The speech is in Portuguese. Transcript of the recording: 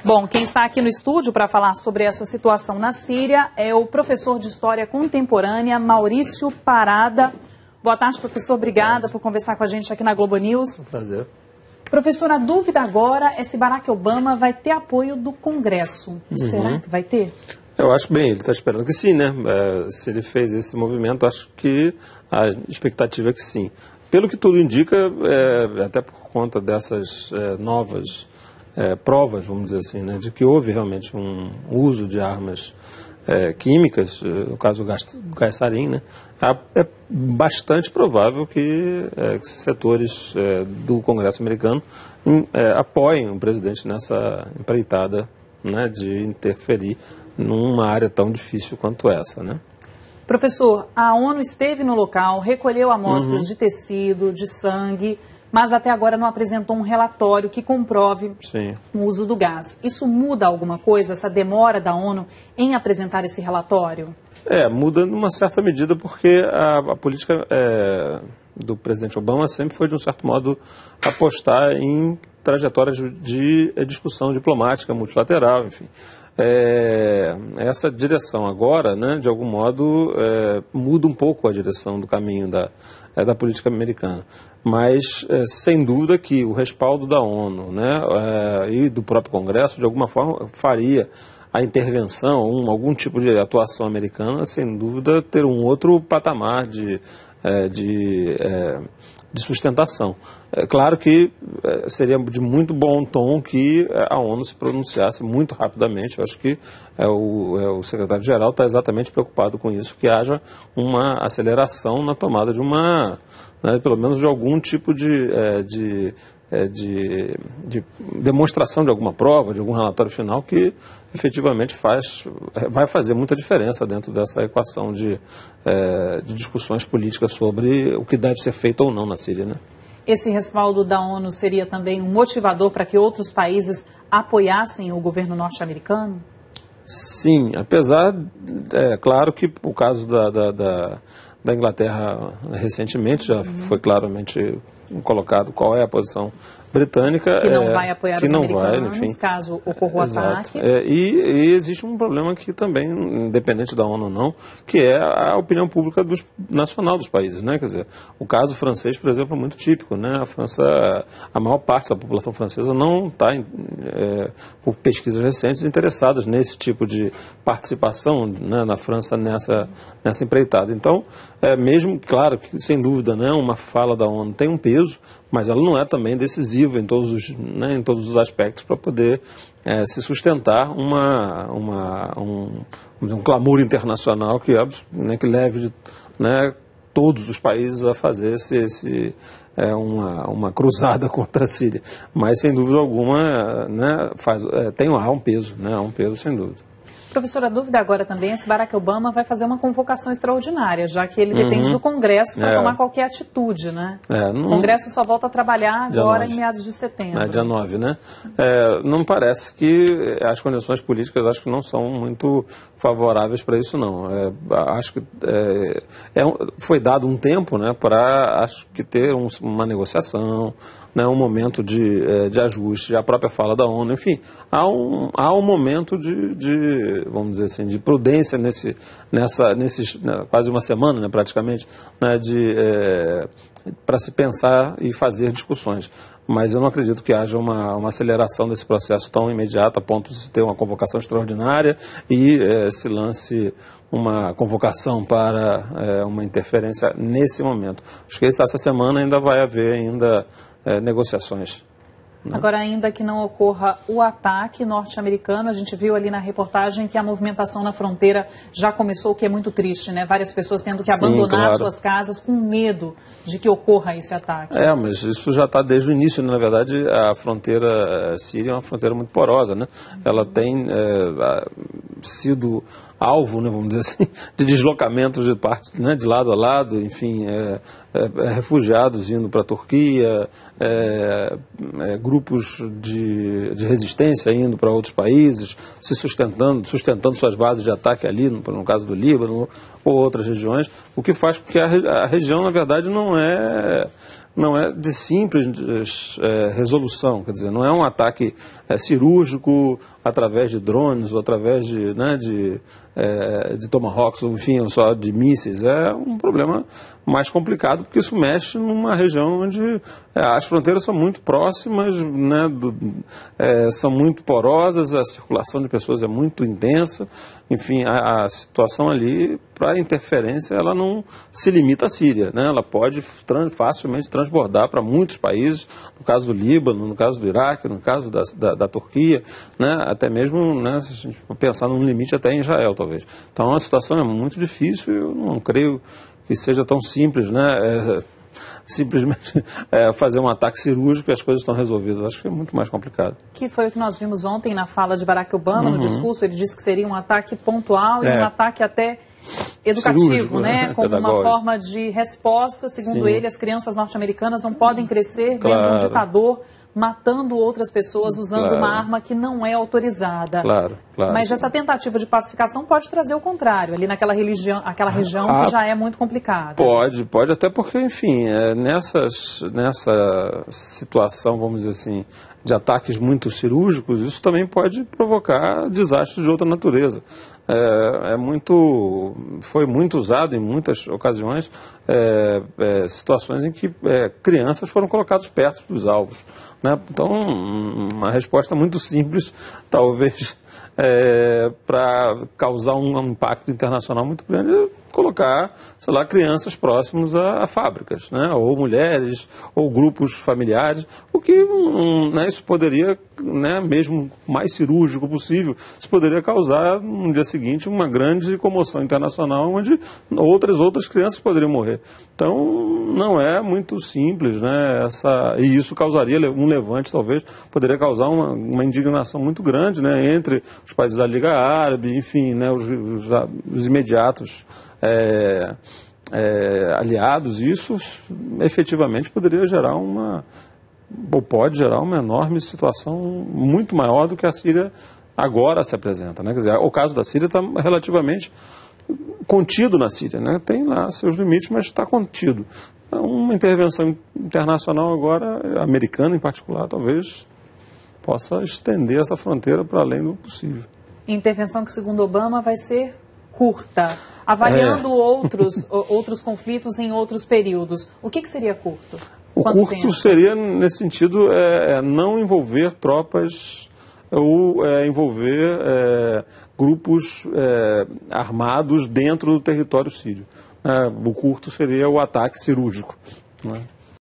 Bom, quem está aqui no estúdio para falar sobre essa situação na Síria é o professor de História Contemporânea, Maurício Parada. Boa tarde, professor. Obrigada por conversar com a gente aqui na Globo News. Um prazer. Professor, a dúvida agora é se Barack Obama vai ter apoio do Congresso. Será que vai ter? Eu acho bem, ele está esperando que sim, né? Se ele fez esse movimento, acho que a expectativa é que sim. Pelo que tudo indica, até por conta dessas novas provas, vamos dizer assim, né, de que houve realmente um uso de armas químicas, no caso do gás sarin, né, é bastante provável que esses setores do Congresso americano apoiem o presidente nessa empreitada, né, de interferir numa área tão difícil quanto essa, né? Professor, a ONU esteve no local, recolheu amostras de tecido, de sangue, mas até agora não apresentou um relatório que comprove o uso do gás. Isso muda alguma coisa, essa demora da ONU em apresentar esse relatório? Muda numa certa medida porque a política do presidente Obama sempre foi, de um certo modo, apostar em trajetórias de discussão diplomática, multilateral, enfim. Essa direção agora, né, de algum modo, muda um pouco a direção do caminho da política americana. Mas, sem dúvida que o respaldo da ONU, né, e do próprio Congresso, de alguma forma, faria a intervenção, algum tipo de atuação americana, sem dúvida, ter um outro patamar de sustentação. É claro que seria de muito bom tom que a ONU se pronunciasse muito rapidamente. Eu acho que o secretário-geral está exatamente preocupado com isso, que haja uma aceleração na tomada de pelo menos de algum tipo de demonstração de alguma prova, de algum relatório final que efetivamente vai fazer muita diferença dentro dessa equação de discussões políticas sobre o que deve ser feito ou não na Síria, né? Esse respaldo da ONU seria também um motivador para que outros países apoiassem o governo norte-americano? Sim, apesar, claro que o caso da Inglaterra recentemente já foi claramente colocado qual é a posição britânica. Que não vai apoiar os americanos, vai, enfim, caso ocorra o ataque. E existe um problema aqui também, independente da ONU ou não, que é a opinião pública nacional dos países, né? Quer dizer, o caso francês, por exemplo, é muito típico, né? A França, a maior parte da população francesa não está, por pesquisas recentes, interessadas nesse tipo de participação, né, na França nessa empreitada. Então, mesmo, claro, que sem dúvida, né, uma fala da ONU tem um peso, mas ela não é também decisiva em todos os aspectos para poder se sustentar um clamor internacional que leve todos os países a fazer uma cruzada contra a Síria. Mas, sem dúvida alguma, né, há um peso, né, há um peso sem dúvida. Professora, a dúvida agora também é se Barack Obama vai fazer uma convocação extraordinária, já que ele depende do Congresso para tomar qualquer atitude, né? O Congresso só volta a trabalhar agora em meados de setembro. Dia 9, né? Não parece que as condições políticas acho que não são muito favoráveis para isso, não. Acho que foi dado um tempo, né, para acho que ter uma negociação, né, um momento de ajuste, a própria fala da ONU, enfim, há um momento vamos dizer assim, de prudência nesses quase uma semana, né, praticamente, né, para se pensar e fazer discussões. Mas eu não acredito que haja uma aceleração desse processo tão imediata a ponto de se ter uma convocação extraordinária e se lance uma convocação para uma interferência nesse momento. Acho que essa semana ainda vai haver negociações. Agora, ainda que não ocorra o ataque norte-americano, a gente viu ali na reportagem que a movimentação na fronteira já começou, o que é muito triste, né? Várias pessoas tendo que abandonar suas casas com medo de que ocorra esse ataque. Mas isso já está desde o início, né? Na verdade, a fronteira síria é uma fronteira muito porosa, né? Ela tem sido alvo, né, vamos dizer assim, de deslocamentos de parte, né, de lado a lado, enfim, refugiados indo para a Turquia, grupos de resistência indo para outros países, se sustentando suas bases de ataque ali, no caso do Líbano ou outras regiões, o que faz com que a região, na verdade, não é de simples resolução, quer dizer, não é um ataque cirúrgico através de drones ou através de tomahawks, enfim, ou só de mísseis, é um problema mais complicado, porque isso mexe numa região onde as fronteiras são muito próximas, né, são muito porosas, a circulação de pessoas é muito intensa, enfim, a situação ali, para interferência, ela não se limita à Síria, né, ela pode facilmente transbordar para muitos países, no caso do Líbano, no caso do Iraque, no caso da Turquia, né, até mesmo, né, se a gente for pensar num limite até em Israel, talvez. Então a situação é muito difícil, eu não creio que seja tão simples, né? Simplesmente fazer um ataque cirúrgico e as coisas estão resolvidas. Acho que é muito mais complicado. Que foi o que nós vimos ontem na fala de Barack Obama, no discurso. Ele disse que seria um ataque pontual e um ataque até educativo, cirúrgico, né? Como uma forma de resposta. Segundo ele, as crianças norte-americanas não podem crescer vendo um ditador matando outras pessoas usando uma arma que não é autorizada. Claro. Mas essa tentativa de pacificação pode trazer o contrário, ali naquela região que já é muito complicada. Pode, até porque, enfim, nessa situação, vamos dizer assim, de ataques muito cirúrgicos, isso também pode provocar desastres de outra natureza. Foi muito usado em muitas ocasiões situações em que crianças foram colocadas perto dos alvos, né? Então, uma resposta muito simples, talvez, para causar um impacto internacional muito grande, é colocar, sei lá, crianças próximos a fábricas, né? Ou mulheres, ou grupos familiares, o que isso poderia, né, mesmo mais cirúrgico possível, isso poderia causar no dia seguinte uma grande comoção internacional, onde outras crianças poderiam morrer. Então, não é muito simples, né? E isso causaria um levante, talvez, poderia causar uma indignação muito grande, né, entre os países da Liga Árabe, enfim, né, os imediatos aliados. Isso efetivamente poderia gerar pode gerar uma enorme situação muito maior do que a Síria agora se apresenta, né? Quer dizer, o caso da Síria está relativamente contido na Síria, né? Tem lá seus limites, mas está contido. Uma intervenção internacional agora, americana em particular, talvez possa estender essa fronteira para além do possível. Intervenção que, segundo Obama, vai ser curta, avaliando outros conflitos em outros períodos. O que seria curto? O curto seria, nesse sentido, não envolver tropas ou envolver grupos armados dentro do território sírio. O curto seria o ataque cirúrgico, né?